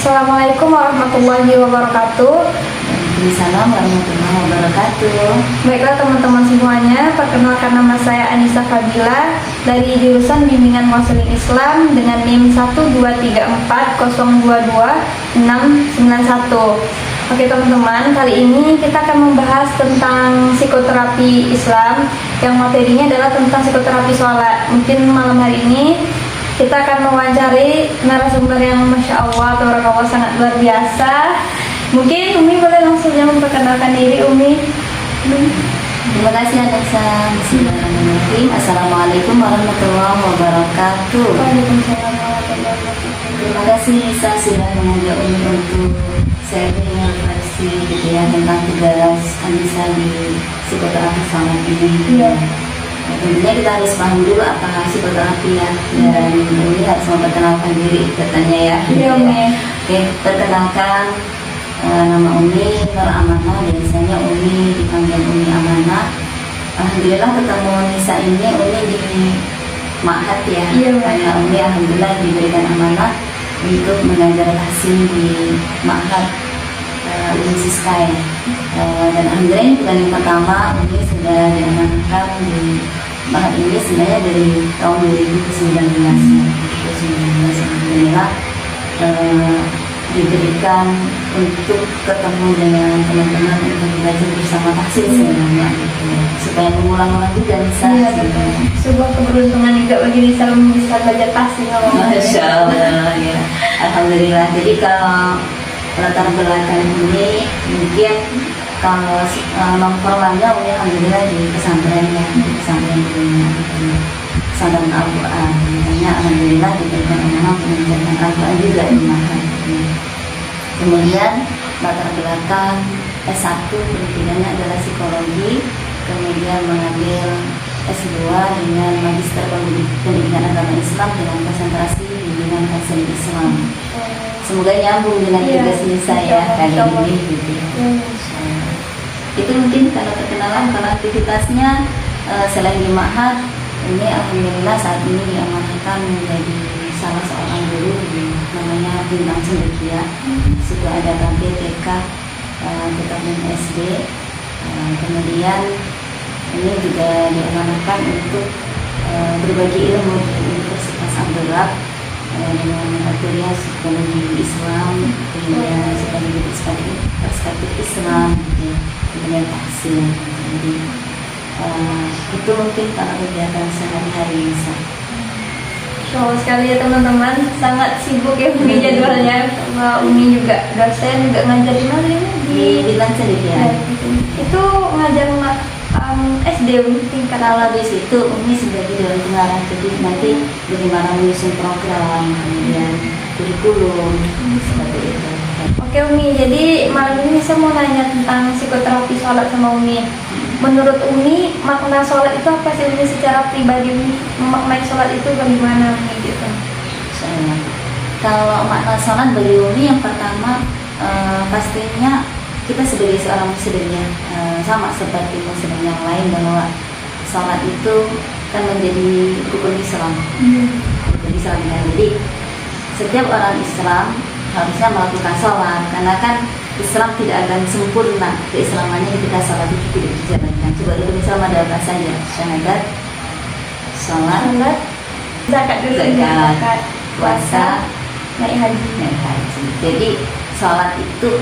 Assalamualaikum warahmatullahi wabarakatuh. Waalaikumsalam warahmatullahi wabarakatuh. Baiklah teman-teman semuanya, perkenalkan nama saya Anissa Fabila dari jurusan Bimbingan Konseling Islam dengan NIM 12340222691. Oke teman-teman, kali ini kita akan membahas tentang psikoterapi Islam yang materinya adalah tentang psikoterapi sholat. Mungkin malam hari ini kita akan mewawancari narasumber yang Masya Allah, tabarakallah, sangat luar biasa. Mungkin Umi boleh langsung memperkenalkan diri, Umi. Terima kasih Anissa. Bismillahirrahmanirrahim. Assalamualaikum warahmatullahi wabarakatuh. Waalaikumsalam warahmatullahi wabarakatuh. Terima kasih Nisa sudah mengajak Umi untuk sharing refleksi gitu ya tentang tugas Anissa di psikoterapi sholat ini. Iya. Tentunya kita harus paham dulu apa psikoterapi ya, dan Umi harus memperkenalkan diri katanya ya. Iya, Umi. Oke, perkenalkan, nama Umi Nur Amanah, biasanya Umi dipanggil Umi Amanah. Alhamdulillah ketemu Nisa ini Umi di Ma'had ya. Iya, karena Umi alhamdulillah diberikan amanah untuk mengajar tahsin di Ma'had Siska ya. Dan alhamdulillah ini bukan yang pertama Umi sudah diamanahkan di Ma'had ini sebenarnya dari tahun 2019 ya. 2019 alhamdulillah diberikan untuk ketemu dengan teman-teman untuk belajar bersama tahsin sebenarnya gitu, supaya mengulang-ulang juga bisa. Iya, betul. Sebuah keberuntungan juga bagi Nisa bisa belajar tahsin. Masya Allah ya. Alhamdulillah. Jadi kalau latar belakang ini mungkin kalau non-formalnya Umi alhamdulillah di pesantren ya, di pesantren pesantren Al-Quran. Makanya alhamdulillah diberikan amanah untuk mengajarkan Al-Quran juga di Ma'had. Kemudian latar belakang S1 pendidikannya adalah psikologi, kemudian mengambil S2 dengan magister pendidikan agama Islam dengan konsentrasi bimbingan konseling Islam. Semoga nyambung dengan tugas Nisa ya kali ini gitu. Itu mungkin karena perkenalan. Kalau aktivitasnya selain di Ma'had ini alhamdulillah saat ini diamanahkan menjadi salah seorang guru namanya Bintang Cendekia. Situ ada KP, TK, tetap dan SD. Kemudian ini juga diamanahkan untuk berbagi ilmu di Universitas Abdullah dengan kuliah psikologi Islam, kemudian psikologi perspektif Islam, kemudian tahsin. Jadi itu mungkin kalau kegiatan sehari-hari Nisa. Wow, sekali ya teman-teman, sangat sibuk ya Umi jadwalnya. Sama Umi juga dosen, juga ngajar di mana ini? Di Bintang Cendekia. Itu ngajar SD Umi tingkat. Kalau di situ Umi sebagai dewan pengarah, jadi nanti bagaimana menyusun program, kemudian kurikulum seperti itu. Oke Umi, jadi malam ini saya mau nanya tentang psikoterapi sholat sama Umi. Menurut Umi, makna sholat itu apa sih Umi secara pribadi? Umi memaknai sholat itu bagaimana Umi gitu? Kalau makna sholat bagi Umi yang pertama pastinya kita sebagai seorang muslim ya, sama seperti muslim yang lain bahwa sholat itu kan menjadi rukun Islam. Rukun Islam ya. Jadi setiap orang Islam harusnya melakukan sholat, karena kan Islam tidak akan sempurna keislamannya ketika sholat itu tidak dijalankan. Coba rukun Islam ada apa saja? Syahadat, sholat, Zakat dulu, zakat, puasa, naik haji. naik haji. Jadi sholat itu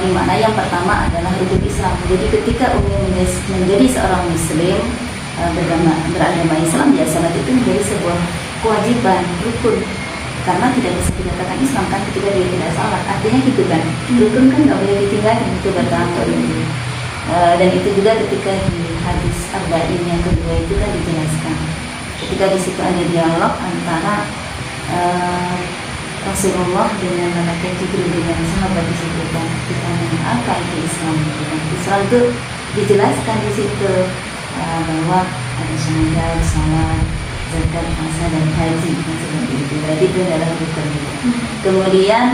dimana yang pertama adalah rukun Islam. Jadi ketika Umi menjadi seorang muslim beragama Islam, ya sholat itu menjadi sebuah kewajiban, rukun. Karena tidak bisa dikatakan Islam kan ketika dia tidak sholat. Artinya gitu kan, rukun kan nggak boleh ditinggalkan, itu bertanggung ini. Dan itu juga ketika di hadis Arba'in yang kedua itu kan dijelaskan. Ketika di situ ada dialog antara Rasulullah dengan malaikat Jibril dengan sahabat disebutkan ditanya apa itu Islam. Islam itu dijelaskan di situ bahwa ada syahadat, salat, zakat, puasa dan haji seperti itu. Berarti itu adalah rukun. Kemudian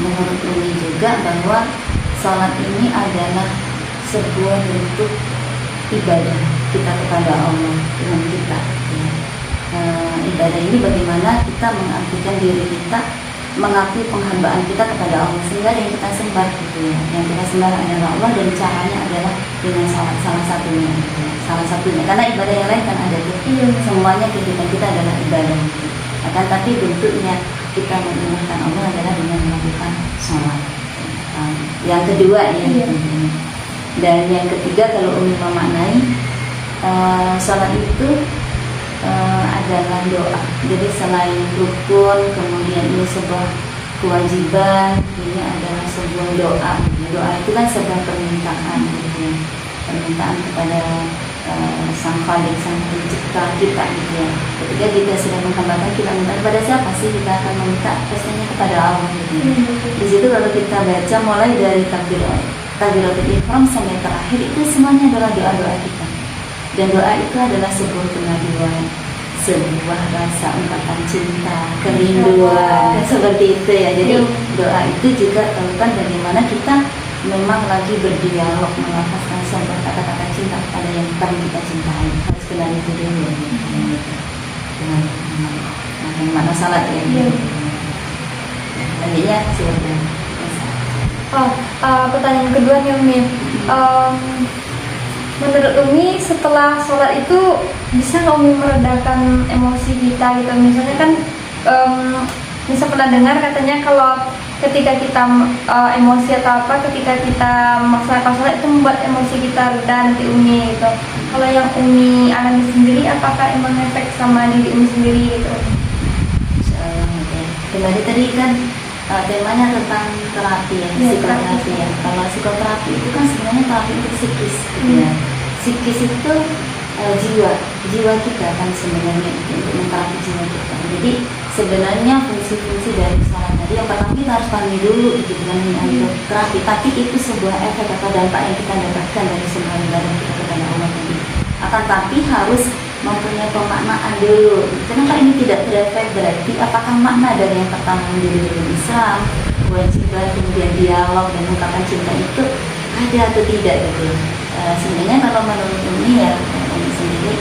menurut Umi juga bahwa salat ini adalah sebuah bentuk ibadah kita kepada Allah dengan kita. Ibadah ini bagaimana kita mengartikan diri kita mengakui penghambaan kita kepada Allah, sehingga yang kita sembah gitu ya, yang kita sembah adalah Allah, dan caranya adalah dengan salah satunya gitu ya. Salah satunya, karena ibadah yang lain kan ada tuh, semuanya kehidupan kita adalah ibadah, akan tapi bentuknya kita mengingatkan Allah adalah dengan melakukan sholat. Yang kedua ya, dan yang ketiga kalau Umi memaknai sholat itu adalah doa. Jadi selain rukun, kemudian ini sebuah kewajiban, ini adalah sebuah doa. Doa itu kan sebuah permintaan, gitu ya. Permintaan kepada Sang Khalik, Sang Pencipta kita, gitu ya. Ketika kita sedang menghambakan, kita minta kepada siapa sih? Kita akan meminta pastinya kepada Allah, gitu ya. Di situ kalau kita baca mulai dari takbiratul ihram sampai terakhir, itu semuanya adalah doa-doa kita. Dan doa itu adalah sebuah pengaduan, sebuah rasa ungkapan cinta, kerinduan, seperti itu ya. Jadi doa itu juga tentang bagaimana kita memang lagi berdialog, melafazkan sebuah kata-kata cinta kepada yang paling kita cintai. Harus kenal itu dulu. Dengan mana salat ya. Nantinya silakan. Pertanyaan kedua nih Umi. Menurut Umi, setelah sholat itu bisa nggak Umi meredakan emosi kita gitu? Misalnya kan bisa pernah dengar katanya kalau ketika kita emosi atau apa, ketika kita melaksanakan sholat itu membuat emosi kita reda nanti Umi gitu. Kalau yang Umi alami sendiri, apakah emang efek sama diri Umi sendiri gitu? Kembali tadi kan temanya tentang terapi ya, psikoterapi ya. Kalau psikoterapi itu kan sebenarnya terapi untuk psikis, gitu ya. Psikis itu jiwa kita kan sebenarnya untuk menterapi jiwa kita. Jadi sebenarnya fungsi-fungsi dari sholat tadi yang pertama kita harus pahami dulu gitu kan untuk terapi. Tapi itu sebuah efek atau dampak yang kita dapatkan dari semua ibadah kita kepada Allah tadi. Akan tapi harus mempunyai pemaknaan dulu. Kenapa ini tidak terefek? Berarti apakah makna dari yang pertama menjadi Islam, kewajiban, kemudian dialog dan ungkapan cinta itu ada atau tidak gitu? Sebenarnya kalau menurut ini ya, ini sendiri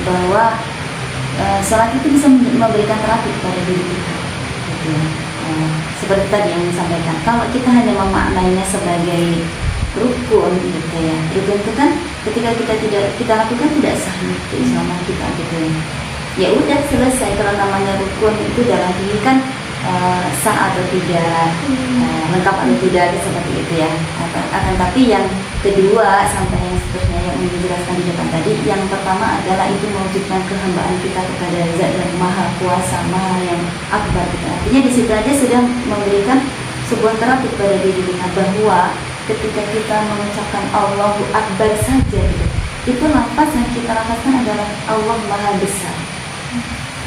bahwa sholat itu bisa memberikan terapi kepada diri kita. Gitu. Seperti tadi yang disampaikan, kalau kita hanya memaknainya sebagai rukun gitu ya, rukun itu kan ketika kita lakukan tidak sah keislaman kita gitu ya udah selesai. Kalau namanya rukun itu dalam diri kan sah atau tidak, lengkap atau tidak seperti itu ya. Akan tapi yang kedua sampai yang seterusnya yang dijelaskan di depan tadi, yang pertama adalah itu mewujudkan kehambaan kita kepada Zat yang Maha Kuasa, Maha yang Akbar gitu. Artinya di situ aja sudah memberikan sebuah terapi kepada diri kita bahwa ketika kita mengucapkan Allahu Akbar saja gitu, itu lafaz yang kita lafazkan adalah Allah Maha Besar.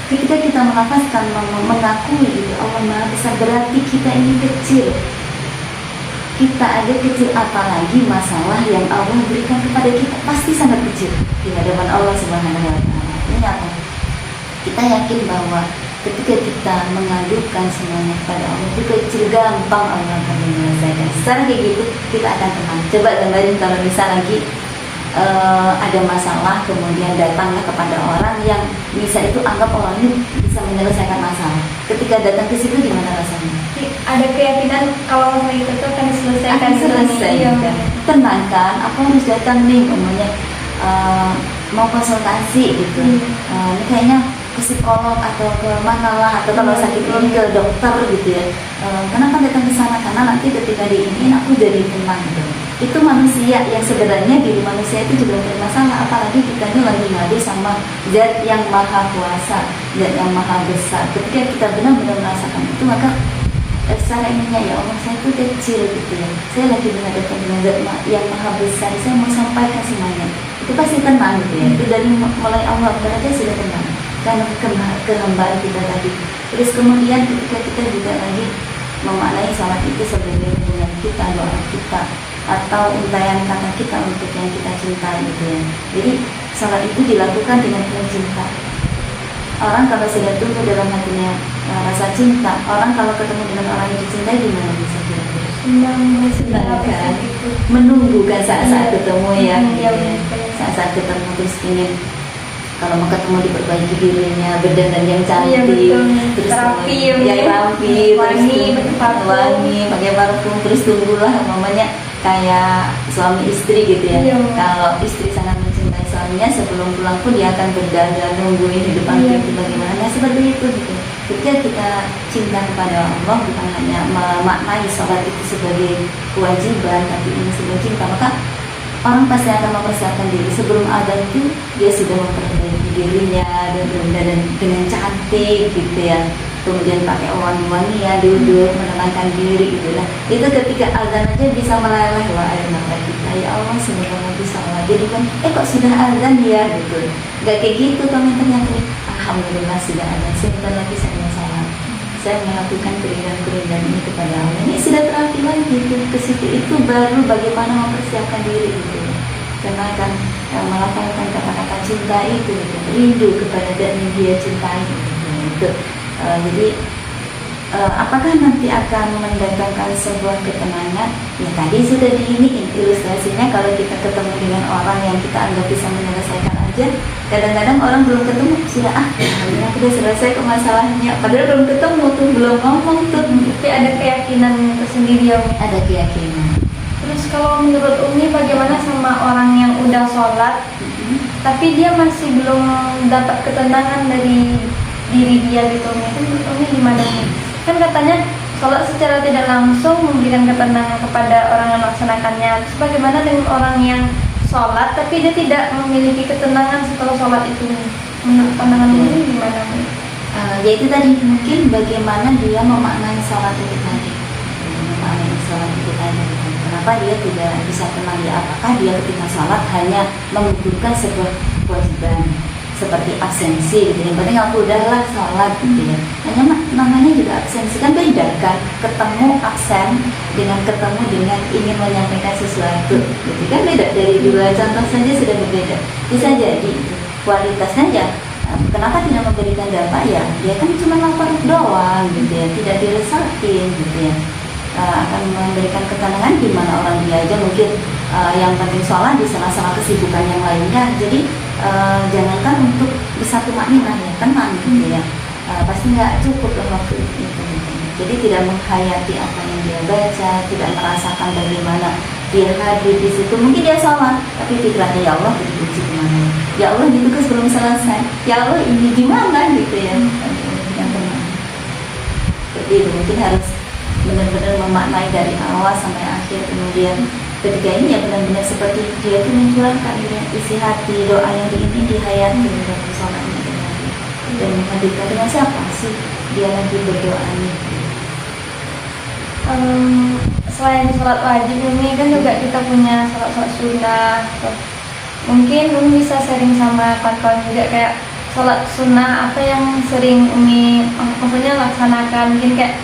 Ketika kita melafazkan, mengakui gitu Allah Maha Besar, berarti kita ini kecil. Kita aja kecil, apalagi masalah yang Allah berikan kepada kita pasti sangat kecil di hadapan Allah Subhanahu wa Ta'ala. Ini apa? Kita yakin bahwa ketika kita mengadukan semuanya kepada Allah itu kecil, gampang Allah akan menyelesaikan. Sekarang kayak gitu kita akan tenang. Coba gambarin kalau misal lagi ada masalah, kemudian datanglah kepada orang yang bisa itu anggap orang ini bisa menyelesaikan masalah. Ketika datang ke situ gimana rasanya? Ada keyakinan kalau masalah itu akan diselesaikan. Tenang kan? Aku harus datang nih, umumnya mau konsultasi gitu. Ini kayaknya ke psikolog atau ke mana lah, atau kalau sakit ini ke dokter gitu ya. Kenapa datang ke sana? Karena nanti ketika diinin aku jadi tenang gitu. Itu manusia yang sebenarnya diri manusia itu juga bermasalah, apalagi kita ini lagi ngadu sama Zat yang Maha Kuasa, Zat yang Maha Besar. Ketika kita benar-benar merasakan itu, maka secara ininya ya Allah, saya itu kecil gitu ya, saya lagi menghadapkan dengan Zat yang Maha Besar, saya mau sampaikan semuanya, itu pasti tenang gitu ya. Itu dari mulai Allah berarti sudah tenang karena kehambaan kita tadi. Terus kemudian ketika kita juga lagi memaknai sholat itu sebagai hubungan kita, doa kita, atau untayan kata kita untuk yang kita cintai gitu ya. Jadi sholat itu dilakukan dengan penuh cinta. Orang kalau sudah tumbuh dalam hatinya rasa cinta, orang kalau ketemu dengan orang yang dicintai gimana bisa kira-kira? Kan? Menunggu kan saat-saat ketemu ya, saat-saat ketemu terus ingin kalau mau ketemu diperbaiki dirinya, berdandan yang Iya, cantik, betul. terus Rapi, ya rapi, wangi, terus pakai parfum. wangi, pakai parfum, terus tunggulah mamanya kayak suami istri gitu ya. Iya. Kalau istri sangat mencintai suaminya, sebelum pulang pun dia akan berdandan nungguin di depan Iya. pintu bagaimana. Nah, seperti itu gitu. Ketika kita cinta kepada Allah, bukan hanya memaknai sholat itu sebagai kewajiban, tapi ini sebagai cinta, maka orang pasti akan mempersiapkan diri sebelum adzan itu dia sudah memperbaiki dirinya dan berdandan dengan cantik gitu ya, kemudian pakai wangi-wangian, duduk menenangkan diri gitu lah. Itu ketika adzan aja bisa meleleh wah air mata kita, ya Allah semoga mau bisa sholat. Jadi kan kok sudah adzan ya gitu, nggak kayak gitu komentarnya tuh. Alhamdulillah sudah adzan, sebentar lagi saya mau sholat, saya melakukan keringan-keringan ini kepada Allah. Ini sudah terapi lagi gitu. Ke situ itu baru bagaimana mempersiapkan diri gitu. Karena akan melafalkan kata-kata cinta itu gitu. Rindu kepada dan yang dia cintai gitu. Jadi apakah nanti akan mendatangkan sebuah ketenangan? Ya tadi sudah diiniin ilustrasinya, kalau kita ketemu dengan orang yang kita anggap bisa menyelesaikan aja, kadang-kadang orang belum ketemu sudah alhamdulillah udah selesai kok masalahnya, padahal belum ketemu tuh, belum ngomong tuh. Tapi ada keyakinan tersendiri ya Umi. Ada keyakinan. Terus kalau menurut Umi bagaimana sama orang yang udah sholat tapi dia masih belum dapat ketenangan dari diri dia gitu Umi? Kan menurut Umi gimana nih? Kan katanya sholat secara tidak langsung memberikan ketenangan kepada orang yang melaksanakannya. Terus bagaimana dengan orang yang sholat tapi dia tidak memiliki ketenangan setelah sholat itu? Menurut pandangan Umi gimana Umi? Ya itu tadi, mungkin bagaimana dia memaknai sholat itu tadi. Memaknai sholat itu tadi. Kenapa dia tidak bisa tenang ya? Apakah dia ketika sholat hanya mengumpulkan sebuah kewajiban seperti absensi gitu, yang penting aku udahlah sholat gitu ya, hanya namanya juga absensi, kan beda kan ketemu absen dengan ketemu dengan ingin menyampaikan sesuatu gitu kan, beda. Dari dua contoh saja sudah berbeda. Bisa jadi kualitasnya ya, kenapa tidak memberikan dampak ya, dia kan cuma lapor doang gitu ya, tidak diresakin gitu ya. Akan memberikan ketenangan di mana orang dia aja mungkin yang penting sholat di sela-sela kesibukan yang lainnya. Jadi jangankan untuk bisa tumakninah ya, tenang gitu ya, pasti nggak cukup lah waktu itu gitu. Jadi tidak menghayati apa yang dia baca, tidak merasakan bagaimana dia hadir di situ. Mungkin dia sholat tapi pikirannya ya Allah dipuji kemana, ya Allah gitu kan sebelum selesai, ya Allah ini gimana gitu ya, yang tenang. Jadi itu mungkin harus benar-benar memaknai dari awal sampai akhir. Kemudian ketika ini ya benar-benar seperti dia itu mencurahkan isi hati, doa yang diingin dihayati dalam sholatnya dan menghadirkan dengan siapa sih dia lagi berdoa ini. Selain sholat wajib Umi kan juga kita punya sholat sunnah. Mungkin Umi bisa sharing sama kawan-kawan juga kayak sholat sunnah apa yang sering Umi maksudnya laksanakan, mungkin kayak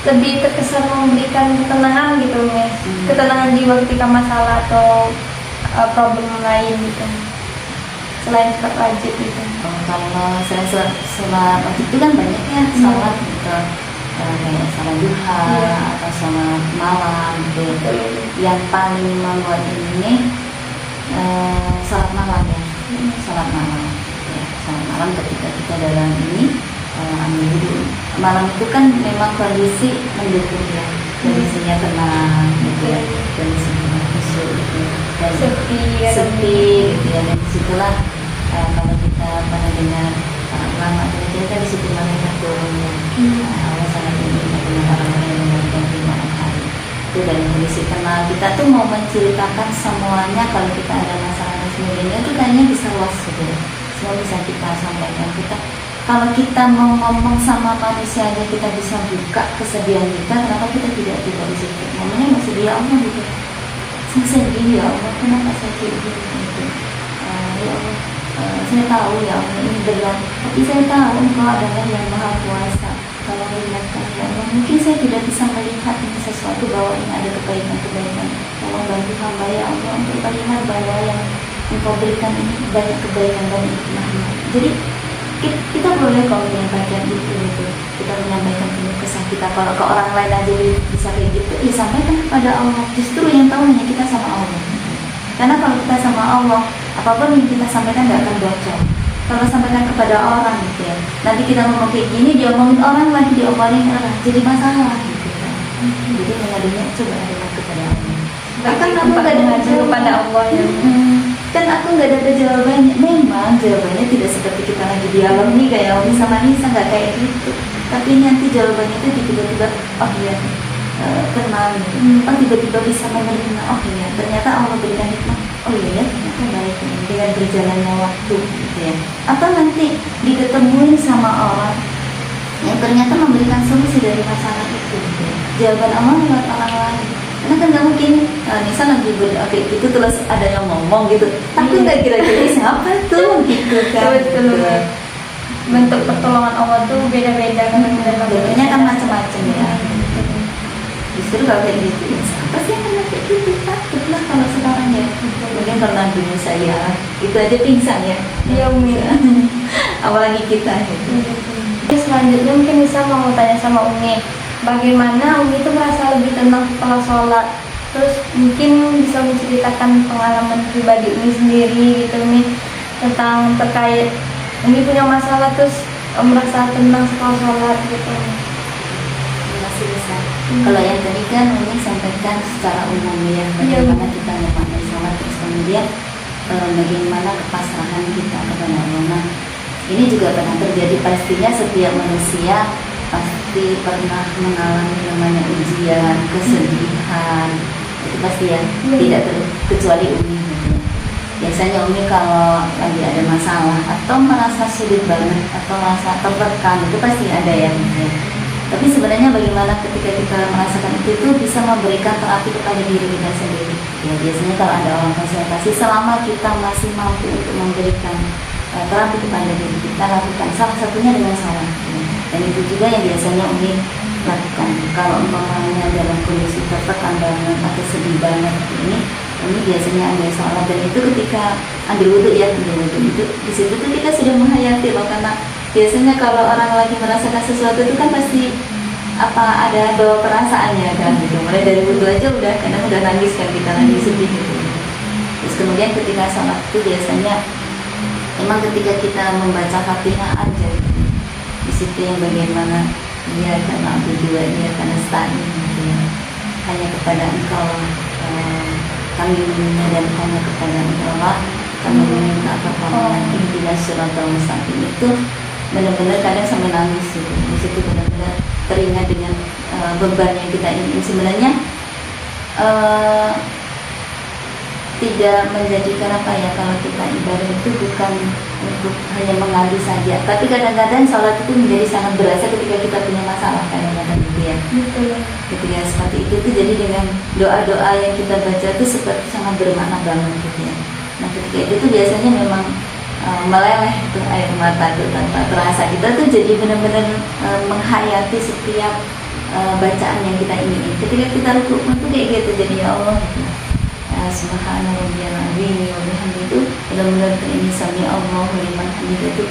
lebih terkesan memberikan ketenangan gitu Umi, ketenangan jiwa ketika masalah atau problem lain gitu selain sholat wajib gitu. Kalau selain sholat wajib itu kan banyak ya sholat gitu, kayak sholat duha atau sholat malam gitu. Yang paling membuat ini sholat malam ya, sholat malam ya, sholat malam ketika kita dalam ini ambil wudhu. Malam itu kan memang kondisi mendukung ya, kondisinya tenang gitu ya, kondisinya khusyuk gitu, dan Sepi gitu ya. Dan disitulah kalau kita pernah dengar para ulama itu kan di situ mereka turunnya Allah sangat ingin dengan orang-orang yang memberikan firman hari itu. Dan kondisi tenang kita tuh mau menceritakan semuanya, kalau kita ada masalah dan sebagainya itu kayaknya bisa luas gitu ya, semua bisa kita sampaikan. Kalau kita mau ngomong sama manusia aja kita bisa buka kesedihan kita, kenapa kita tidak buka di situ? Namanya masih dia Allah gitu. Saya sedih ya Allah, kenapa saya kayak gini gitu. Ya Allah, saya tahu ya Allah ini berat, tapi saya tahu Engkau adalah yang Maha Kuasa. Kalau melihatkan ya Allah, mungkin saya tidak bisa melihat ini sesuatu bahwa ini ada kebaikan-kebaikan. Tolong bantu hamba ya Allah untuk melihat bahwa yang Engkau berikan ini banyak kebaikan dan hikmahnya. Jadi kita boleh kalau menyampaikan itu gitu. Kita menyampaikan kesah kita, kalau ke orang lain aja bisa kayak gitu, ya sampaikan kepada Allah. Justru yang tahu hanya kita sama Allah. Karena kalau kita sama Allah, apapun yang kita sampaikan tidak akan bocor. kalau sampaikan kepada orang gitu ya, nanti kita ngomong kayak gini diomongin orang lagi, diomongin orang, jadi masalah gitu kan. Jadi mengadunya coba adalah kepada Allah. Kan kamu gak ada mengadu kepada Allah ya. Kan aku nggak ada jawabannya. Memang jawabannya tidak seperti kita lagi dialog nih kayak Umi sama Nisa, nggak kayak gitu. Tapi nanti jawabannya itu tiba-tiba, oh iya, kenal gitu. Oh tiba-tiba bisa menerima, oh iya, ternyata Allah berikan hikmah. Oh iya ya, ternyata baik ini dengan berjalannya waktu gitu ya. Atau nanti diketemuin sama orang yang ternyata memberikan solusi dari masalah itu gitu ya. Jawaban Allah lewat orang lain. Karena kan gak mungkin Nisa lagi berdoa kayak gitu terus ada yang ngomong gitu, aku nggak kira-kira siapa tuh gitu kan. Betul. Bentuk pertolongan Allah tuh beda-beda kan, Bentuknya kan macam-macam ya. Justru kalau kayak gitu ya, siapa sih yang kena kayak gitu? Takut lah kalau sekarang ya. Mungkin karena dunia saya itu aja pingsan ya. Iya Umi. Apalagi kita gitu. Terus selanjutnya mungkin bisa mau tanya sama Umi, bagaimana Umi itu merasa lebih tenang setelah sholat. Terus mungkin bisa menceritakan pengalaman pribadi Umi sendiri gitu Umi, tentang terkait Umi punya masalah terus merasa tenang setelah sholat gitu. Masih bisa. Kalau yang tadi kan Umi sampaikan secara umum ya, bagaimana kita memaknai sholat, terus kemudian bagaimana kepasrahan kita kepada Allah. Nah, ini juga pernah terjadi, pastinya setiap manusia pasti pernah mengalami namanya ujian, kesedihan, itu pasti ya, tidak terkecuali Umi gitu. Biasanya Umi kalau lagi ada masalah atau merasa sulit banget atau merasa tertekan itu pasti ada ya gitu ya. Tapi sebenarnya bagaimana ketika kita merasakan itu bisa memberikan terapi kepada diri kita sendiri ya. Biasanya kalau ada orang konsultasi, selama kita masih mampu untuk memberikan terapi kepada diri kita, lakukan salah satunya dengan sholat ya. Dan itu juga yang biasanya Umi lakukan kalau umpamanya dalam kondisi tertekan banget atau sedih banget ini, Umi biasanya ambil sholat. Dan itu ketika ambil wudhu ya, ambil wudhu itu di situ tuh kita sudah menghayati loh, karena biasanya kalau orang lagi merasakan sesuatu itu kan pasti ada bawa perasaannya kan gitu. Mulai dari wudhu aja udah kadang udah nangis kan, kita lagi sedih gitu. Terus kemudian ketika sholat itu biasanya memang ketika kita membaca Fatihah aja di situ yang bagaimana dia karena dua dia karena stain gitu ya. Hanya kepada Engkau kami meminta dan hanya kepada Engkau lah kami meminta pertolongan. Ihdinas siratal mustaqim itu benar-benar kadang sampai nangis gitu. Di situ benar-benar teringat dengan beban yang kita ingin. Sebenarnya tidak menjadikan apa ya, kalau kita ibadah itu bukan untuk hanya mengadu saja, tapi kadang-kadang sholat itu menjadi sangat berasa ketika kita punya masalah kadang-kadang gitu ya. Betul. Ketika seperti itu tuh jadi dengan doa-doa yang kita baca itu seperti sangat bermakna banget gitu ya. Nah ketika itu tuh biasanya memang meleleh tuh air mata tuh tanpa terasa, kita tuh jadi benar-benar menghayati setiap bacaan yang kita ingin. Ketika kita rukuk tuh kayak gitu, jadi ya Allah gitu. Subhanallahil azim wa bihamdihi itu benar-benar ini sami Allahu liman hamidah itu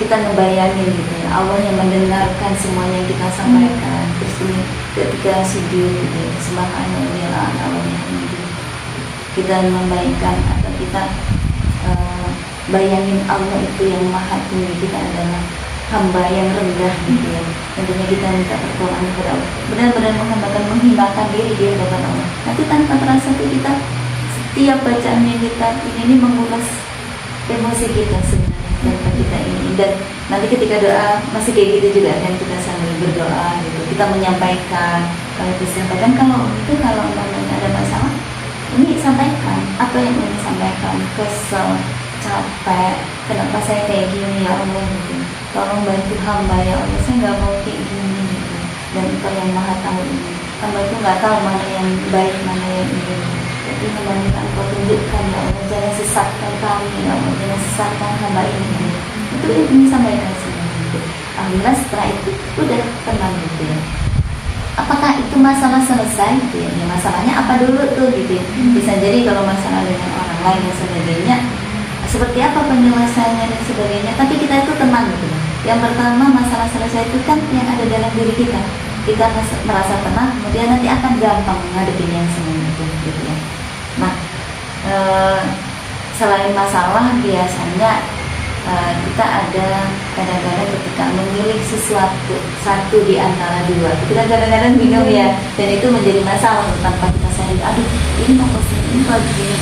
kita ngebayangin gitu ya, Allah yang mendengarkan semua yang kita sampaikan. Terus ini ketika sujud gitu ya, subhanallahil azim wa bihamdihi kita membayangkan atau kita bayangin Allah itu yang maha tinggi, kita adalah hamba yang rendah gitu ya. Tentunya kita minta pertolongan kepada Allah, benar-benar menghinakan diri di hadapan Allah. Nanti tanpa terasa tuh kita setiap bacaan yang kita ini menguras emosi kita sebenarnya tanpa kita ini. Dan nanti ketika doa masih kayak gitu juga kan, kita sambil berdoa gitu, kita menyampaikan kalau disampaikan, kalau namanya ada masalah ini sampaikan apa yang ingin sampaikan, kesel, capek, kenapa saya kayak gini ya Allah gitu, tolong bantu hamba ya Allah, saya nggak mau kayak gini gitu. Dan Engkau yang maha tahu ini, hamba itu nggak tahu mana yang baik mana yang ini, tapi hamba Engkau tunjukkan ya Allah, jangan sesatkan kami ya Allah, jangan sesatkan hamba ini gitu. Itu ini sampaikan semua gitu. Alhamdulillah setelah itu udah tenang gitu ya. Apakah itu masalah selesai gitu ya? Ya masalahnya apa dulu tuh gitu ya. Bisa jadi kalau masalah dengan orang lain dan sebagainya, seperti apa penyelesaiannya dan sebagainya, tapi kita itu tenang gitu. Yang pertama masalah selesai itu kan yang ada dalam diri kita. Kita merasa tenang, kemudian nanti akan gampang menghadapinya semua itu gitu ya. Nah, selain masalah biasanya kita ada kadang-kadang ketika memilih sesuatu satu di antara dua, kita kadang-kadang bingung ya, dan itu menjadi masalah tanpa kita sadari. Aduh, ini mau pesen ini kalau begini,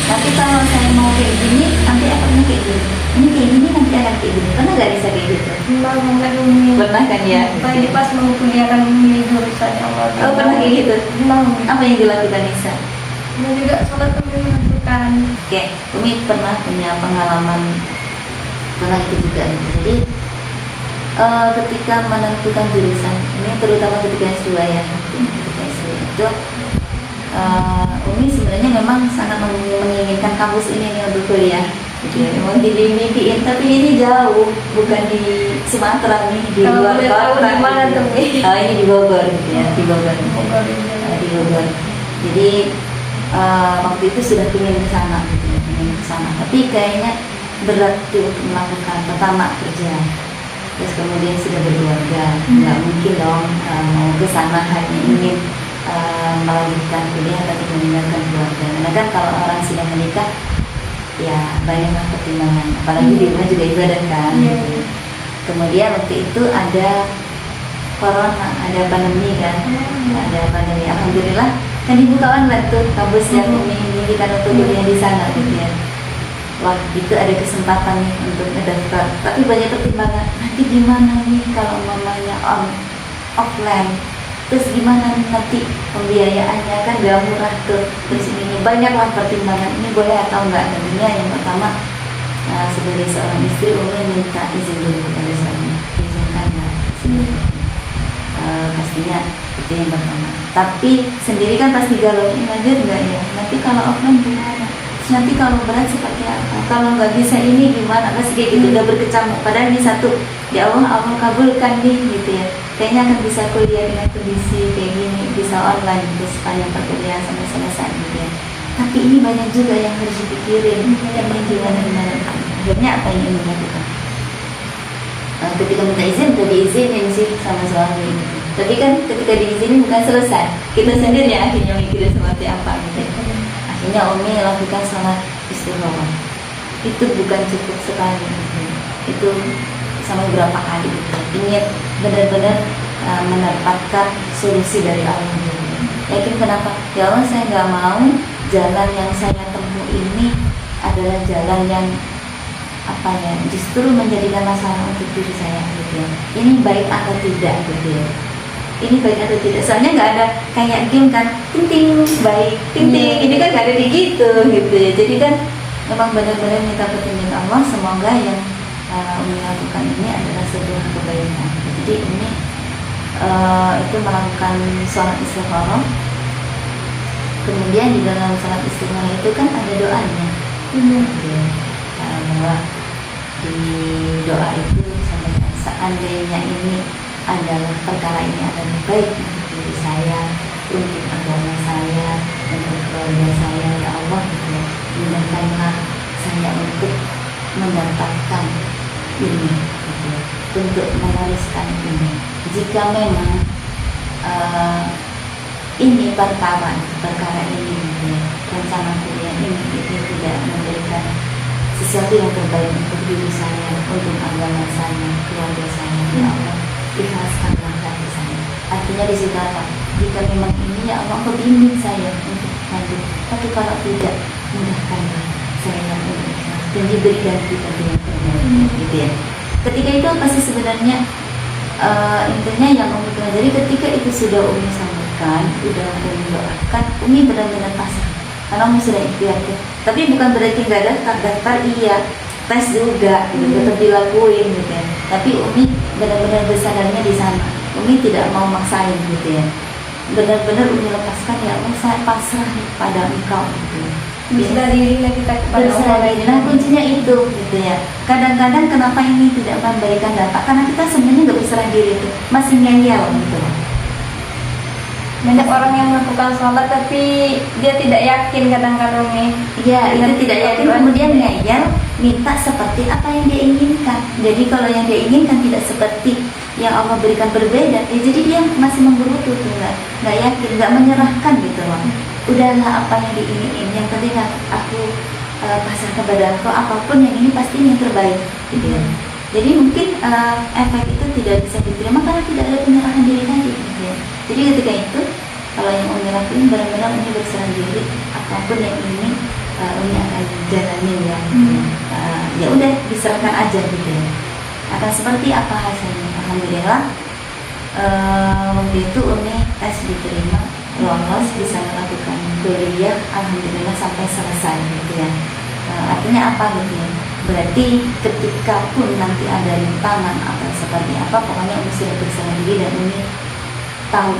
tapi kalau saya mau kayak gini nanti efeknya kayak gini, ini kayak gini nanti akan kayak gini. Pernah nggak bisa kayak gitu? Pernah kan ya? Apalagi pas mau kuliah kan memilih jurusan yang Allah. Oh, pernah kayak gitu? Apa yang dilakukan Nisa? Dan juga sholat sambil menentukan. Oke, Umi pernah punya pengalaman pernah itu juga. Jadi ketika menentukan jurusan, ini terutama ketika S2 ya, ketika S2 itu Umi sebenarnya memang sangat menginginkan kampus ini nih untuk kuliah. Gitu ya. Memang dimimpiin, tapi ini jauh, bukan di Sumatera nih, di Kalau luar boleh tahu kota. di mana tuh, Mi? Ini di Bogor, gitu ya, di Bogor. Di Bogor. Jadi waktu itu sudah ingin ke sana, gitu ya, ingin ke sana. Tapi kayaknya berat tuh untuk melakukan. Pertama kerja, terus kemudian sudah berkeluarga, nggak mungkin dong mau ke sana hanya ingin melanjutkan kuliah tapi meninggalkan keluarga. Karena kan kalau orang sudah menikah, ya banyaklah pertimbangan. Apalagi di rumah juga ibadah kan. Kemudian waktu itu ada corona, ada pandemi kan, ada pandemi. Alhamdulillah kan dibuka online tuh kampus yang memiliki untuk kuliah di sana, gitu ya. Waktu itu ada kesempatan nih untuk ngedaftar, tapi banyak pertimbangan. Nanti gimana nih kalau mamanya offline, terus gimana nih nanti pembiayaannya, kan gak murah tuh. Terus ini banyaklah pertimbangan, ini boleh atau enggak. Tentunya yang pertama sebagai seorang istri Umi minta izin dulu kepada suami, izinkan nggak? Pastinya itu yang pertama. Tapi sendiri kan pasti galau, ini lanjut nggak ya? Nanti kalau offline gimana? Nanti kalau berat seperti apa, kalau nggak bisa ini gimana, pasti kayak gitu udah berkecamuk. Padahal ini satu, ya Allah kabulkan nih, gitu ya, kayaknya akan bisa kuliah dengan kondisi kayak gini, bisa online gitu sepanjang perkuliahan sampai selesai, gitu ya. Tapi ini banyak juga yang harus dipikirin, yang gimana. Akhirnya apa yang ingin dilakukan? Ketika minta izin, udah diizinin sih sama suami, gitu. Tapi kan ketika diizinin bukan selesai, kita sendiri yang akhirnya mikirin seperti apa, gitu ya. Akhirnya Umi lakukan sholat istikharah. Itu bukan cukup sekali, itu sampai berapa kali, gitu. Ingin benar-benar mendapatkan solusi dari Allah. Yakin kenapa? Ya Allah, saya nggak mau jalan yang saya tempuh ini adalah jalan yang apa ya, justru menjadikan masalah untuk diri saya, gitu ya. Ini baik atau tidak, gitu ya. Ini baik atau tidak, soalnya nggak ada kayak game kan, ting baik, ting. Ini kan nggak ada di gitu ya. Jadi kan memang benar-benar minta petunjuk Allah, semoga yang Umi lakukan ini adalah sebuah kebaikan. Jadi ini itu melakukan sholat istikharah. Kemudian di dalam sholat istikharah itu kan ada doanya, ya. Bahwa di doa itu sampaikan, seandainya ini adalah perkara ini adalah baik untuk diri saya, untuk agama saya, untuk keluarga saya, ya Allah, mudahkanlah saya untuk mendapatkan ini, gitu, untuk meneruskan ini. Jika memang ini perkara ini, gitu ya, rencana kuliah ini tidak memberikan sesuatu yang terbaik untuk diri saya, untuk agama saya, keluarga saya, ya Allah, ikhlaskanlah hati saya. Artinya di situ apa? Jika memang ini, ya Allah, bimbing saya untuk lanjut. Tapi kalau tidak, mudahkanlah saya untuk ikhlas dan diberikan kita dengan terbaik, gitu ya. Ketika itu pasti sebenarnya intinya yang Umi pelajari ketika itu sudah Umi sampaikan, sudah Umi doakan, Umi benar-benar pasrah. Karena Umi sudah ikhtiar tuh. Tapi bukan berarti nggak daftar iya, tes juga, gitu, tetap dilakuin, gitu ya. Tapi Umi benar-benar bersadarnya di sana. Umi tidak mau maksain, gitu ya. Benar-benar Umi lepaskan, ya Allah, saya pasrah pada Engkau, gitu. Berserah dirilah kita kepada Berserah Allah. diri. Nah, kuncinya itu, gitu ya. Kadang-kadang kenapa ini tidak memberikan dampak? Karena kita sebenarnya nggak berserah diri itu, masih ngeyel, gitu. Banyak orang yang melakukan sholat tapi dia tidak yakin kadang-kadang nih. Ya, itu tidak yakin, kemudian ngeyel, minta seperti apa yang dia inginkan. Jadi kalau yang dia inginkan tidak seperti yang Allah berikan berbeda, ya jadi dia masih menggerutu tuh, nggak yakin, nggak menyerahkan, gitu loh. Udahlah apa yang diinginin, yang penting aku pasrah kepada engkau, apapun yang ini pasti yang terbaik gitu ya. Jadi mungkin efek itu tidak bisa diterima karena tidak ada penyerahan diri tadi gitu ya. Jadi ketika itu kalau yang Umi lakuin benar-benar Umi berserah diri, apapun yang ini Umi akan jalani ya. Ya udah diserahkan aja gitu ya. Akan seperti apa hasilnya? Alhamdulillah waktu itu Umi tes diterima, lolos, bisa melakukan kuliah, alhamdulillah sampai selesai gitu ya. Artinya apa gitu ya? Berarti ketika pun nanti ada rintangan atau seperti apa, pokoknya Umi sudah berserah diri dan Umi tahu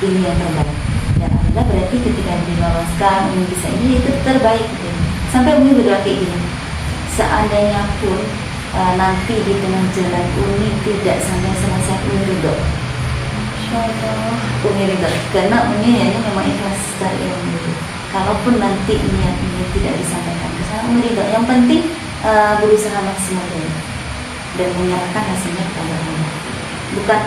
ini yang terbaik. Dan alhamdulillah berarti ketika diloloskan Umi bisa ini itu terbaik gitu ya. Sampai Umi berdoa kayak gini, seandainya pun nanti di tengah jalan Umi tidak sampai selesai, Umi ridho. Umi ridho karena Umi ini memang ikhlas dari ilmu itu. Kalaupun nanti niat ini tidak disampaikan ke sana, Umi ridho. Yang penting berusaha maksimal dulu dan menyerahkan hasilnya kepada Allah. Bukan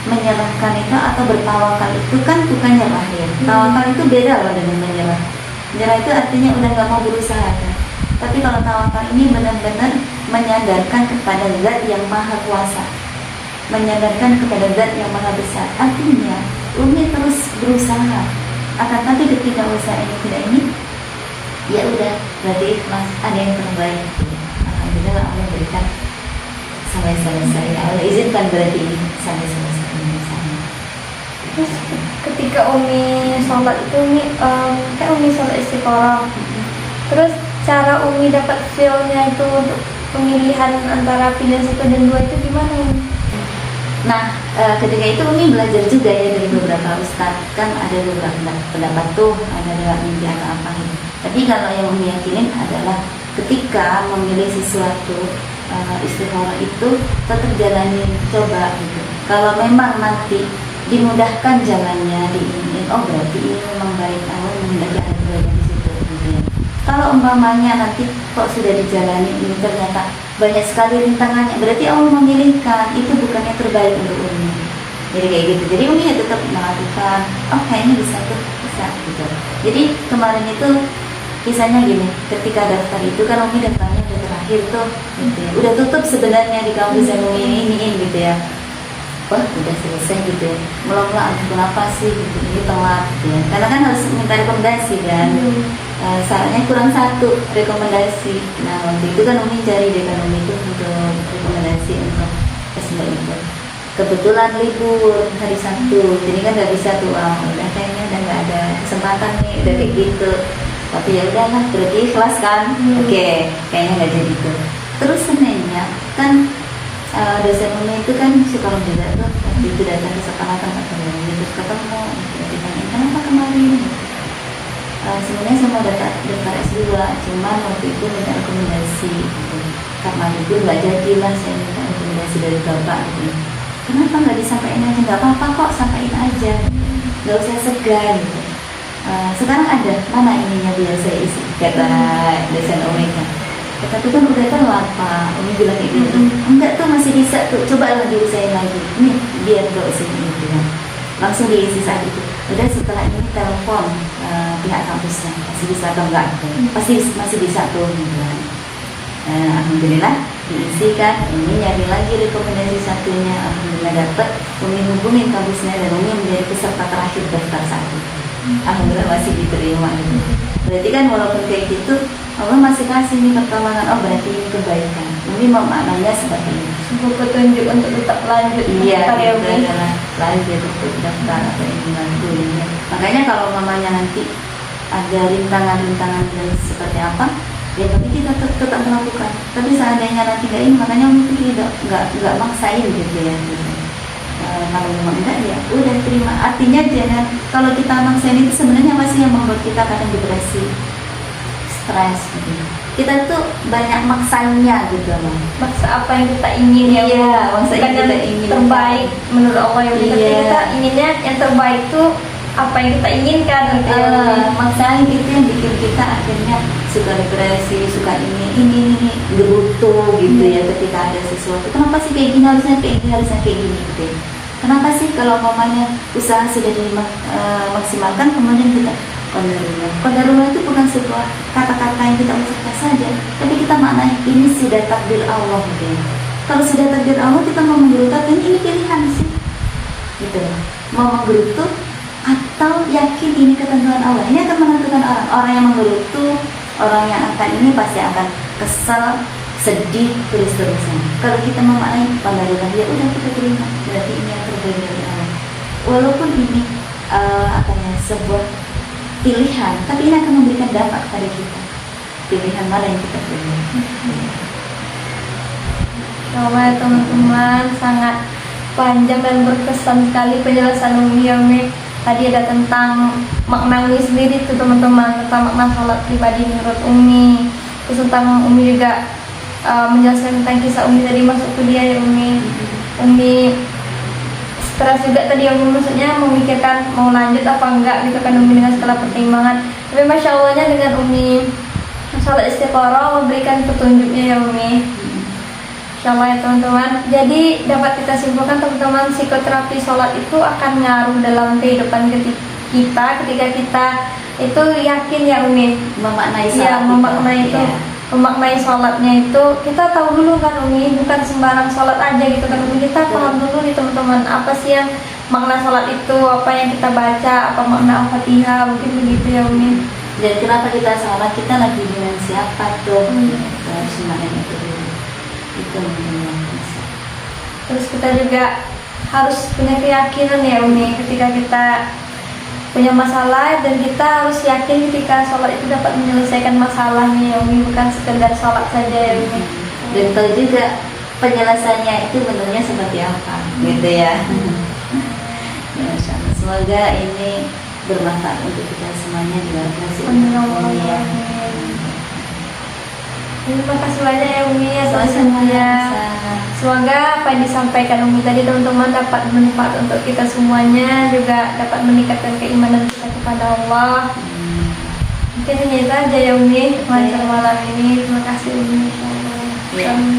menyerahkan itu atau bertawakal itu kan bukan nyerah ya. Tawakal itu beda loh dengan menyerah. Menyerah itu artinya udah nggak mau berusaha kan. Tapi kalau tawakal ini benar-benar menyandarkan kepada Zat yang Maha Kuasa, menyandarkan kepada Zat yang Maha Besar. Artinya Umi terus berusaha. Akan tapi ketika usaha ini tidak ini, ya udah berarti mas ada yang terbaik. Alhamdulillah Allah berikan sampai selesai. Allah izinkan berarti ini sampai selesai. Terus ketika Umi sholat itu kan Umi sholat istiqoroh. Terus cara Umi dapat feel-nya itu untuk pemilihan antara pilihan 1 dan 2 itu gimana Umi? Nah, ketika itu Umi belajar juga ya dari beberapa ustadz. Kan ada beberapa pendapat tuh, ada mimpi atau apa gitu. Tapi kalau yang Umi yakinin adalah ketika memilih sesuatu istikharah itu tetap jalani, coba gitu. Kalau memang nanti dimudahkan jalannya, diingin, oh berarti ini memang baik, Allah menghendaki ada kebaikan di situ gitu ya. Kalau umpamanya nanti kok sudah dijalani ini ternyata banyak sekali rintangannya, berarti Allah memilihkan itu bukan yang terbaik untuk Umi. Jadi kayak gitu. Jadi Umi ya tetap melakukan, oh kayaknya bisa tuh, bisa gitu. Jadi kemarin itu kisahnya gini, ketika daftar itu kan Umi daftarnya udah terakhir tuh gitu ya. Udah tutup sebenarnya di kampus yang Umi iniin gitu ya. Wah udah selesai gitu ya, mula-mula kenapa sih gitu, ini telat gitu ya. Karena kan harus minta rekomendasi kan. Sarannya kurang 1 rekomendasi. Nah waktu itu kan Umi cari dekan Umi itu untuk rekomendasi untuk S2 itu. Kebetulan libur hari Sabtu, jadi kan nggak bisa tuh, udah kayaknya udah nggak ada kesempatan nih, udah kayak gitu. Tapi ya udahlah, berarti ikhlas kan. Oke, kayaknya nggak jadi tuh. Terus Seninnya kan dosen Umi itu kan psikolog juga tuh, waktu itu datang ke sekolah tempat kami terus ketemu, ditanya kenapa kemarin. Sebenarnya saya mau daftar S2, cuman waktu itu minta rekomendasi gitu. Karena itu nggak jadilah, saya minta rekomendasi dari bapak gitu. Kenapa nggak disampaikan aja? Nggak apa-apa kok, sampaikan aja, nggak usah segan gitu. Sekarang ada mana ininya biar saya isi, kata dosen Umi kan. Tapi kan udah telat Pak, Umi bilang kayak gitu. Enggak tuh, masih bisa tuh, cobalah diusahain lagi. Ini biar gak usah gitu kan. Langsung diisi saat itu. Udah setelah ini telepon pihak kampusnya, masih bisa atau enggak? Pasti masih bisa tuh gitu kan. Alhamdulillah diisi kan. Umi nyari lagi rekomendasi satunya, alhamdulillah dapet. Umi hubungin kampusnya dan Umi menjadi peserta terakhir daftar 1. Alhamdulillah masih diterima gitu. Berarti kan walaupun kayak gitu, Allah masih kasih nih pertolongan. Oh berarti ini kebaikan. Mungkin maknanya seperti ini. Sebuah petunjuk untuk tetap lanjut. Iya, itu adalah lanjut untuk daftar atau ini lanjutnya. Makanya kalau mamanya nanti ada rintangan-rintangan dan seperti apa, ya tapi kita tetap melakukan. Tapi seandainya nanti nggak ini, makanya mungkin tidak nggak maksain gitu ya. Gitu. Kalau memang enggak ya udah terima. Artinya jangan, kalau kita maksain itu sebenarnya masih yang membuat kita kadang depresi, stres gitu. Kita tuh banyak maksanya gitu loh. Maksa apa yang kita ingin ya. Iya, maksa yang kita ingin terbaik menurut Allah ya. Iya. Kita inginnya yang terbaik tuh apa yang kita inginkan gitu ya. Maksain itu yang bikin kita akhirnya suka depresi, suka ini gerutu gitu ya ketika ada sesuatu. Kenapa sih kayak gini, harusnya kayak gini gitu ya. Kenapa sih kalau mamanya usaha sudah dimaksimalkan kemudian kita Qadarullah itu bukan sebuah kata-kata yang kita ucapkan saja, tapi kita maknai ini sudah takdir Allah mungkin. Kalau sudah takdir Allah, kita mau menggerutu ini pilihan sih, gitu. Mau menggerutu atau yakin ini ketentuan Allah, ini akan menentukan orang. Orang yang menggerutu, orang yang akan ini pasti akan kesal, sedih, terus-terusan. Kalau kita memaknai qadarullah, ya udah kita terima, berarti ini yang terbaik dari Allah. Walaupun ini sebuah pilihan, tapi ini akan memberikan dampak pada kita. Pilihan mana yang kita pilih? Insyaallah teman-teman, sangat panjang dan berkesan sekali penjelasan Umi ya Umi. Tadi ada tentang makna Umi sendiri tuh teman-teman, tentang makna sholat pribadi menurut Umi. Terus tentang Umi juga menjelaskan tentang kisah Umi tadi masuk kuliah ya Umi. Umi stres juga tadi yang maksudnya memikirkan mau lanjut apa enggak gitu kan Umi dengan segala pertimbangan. Tapi masya Allahnya dengan Umi sholat istiqoroh memberikan petunjuknya ya Umi. Insya Allah ya teman-teman. Jadi dapat kita simpulkan teman-teman, psikoterapi sholat itu akan ngaruh dalam kehidupan kita ketika kita itu yakin ya Umi Memaknai sholat. Iya, memaknai itu. Memaknai sholatnya itu kita tahu dulu kan Umi, bukan sembarang sholat aja gitu kan Umi. Kita paham dulu nih teman-teman, apa sih yang makna sholat itu, apa yang kita baca, apa makna Al-Fatihah, mungkin begitu ya Umi. Dan kenapa kita sholat, kita lagi dengan siapa tuh? Harus maknai itu dulu. Itu Terus kita juga harus punya keyakinan ya Umi ketika kita punya masalah, dan kita harus yakin ketika sholat itu dapat menyelesaikan masalahnya ya Umi, bukan sekedar sholat saja ya Umi. Dan tahu juga penyelesaiannya itu bentuknya seperti apa, gitu ya. Ya, Masya Allah. Semoga ini bermanfaat untuk kita semuanya di luar Amin. Terima kasih banyak ya Umi atas semuanya. Semoga apa yang disampaikan Umi tadi teman-teman dapat bermanfaat untuk kita semuanya, juga dapat meningkatkan keimanan kita kepada Allah. Mungkin hanya itu aja ya Umi untuk malam ini. Terima kasih Umi. Insyaallah.